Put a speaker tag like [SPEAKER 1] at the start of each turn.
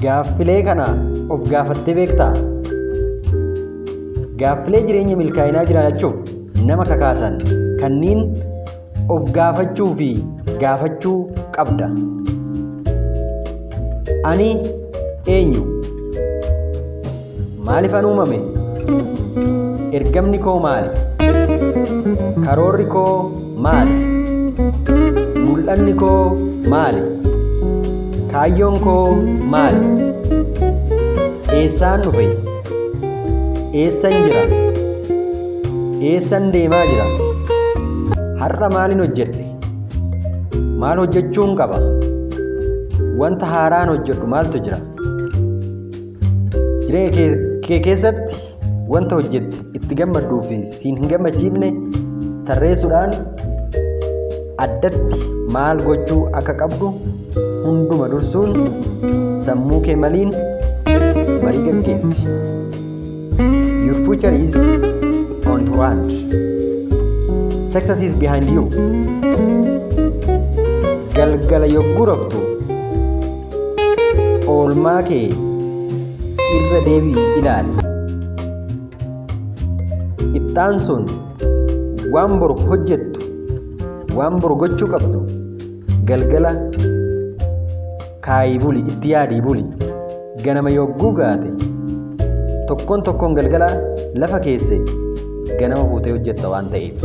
[SPEAKER 1] Gaaffilee kana of gaafattee beektaa? Gaaffilee jireenya milkaa'inaa jiraachuuf nama kakaasan kanneen of gaafachuu fi gaafachuu qabda. Ani eenyu? Maaliifan uumame? Ergamni koo maali? Karoorri koo maali? Mul'anni koo maali? Kaayyoon koo maali? Eessaan dhufe? Eessan jira? Eessan deemaa jira? Har'a maalin hojjedhe? Maal hojjechuun qaba? Wanta haaraan hojjedhu maaltu jira? Jireenya kee keessatti wanta hojjette itti gammadduu fi siin hin gammachiifne tarreessuudhaan addatti maal gochuu akka qabdu hunduma dursuun sammuu kee waliin marii gaggeessi. Your future is on your hand. Success is behind you. Galgala yogguu raftu oolmaa kee irra deebii ilaali. Ittaan sun waan boru hojjettu, waan boru gochuu qabdu galgala kaayii buli, itti yaadii buli. Ganama yogguu gaate tokkoon galgala lafa keesse ganama fuutee hojjetta waan ta'eef.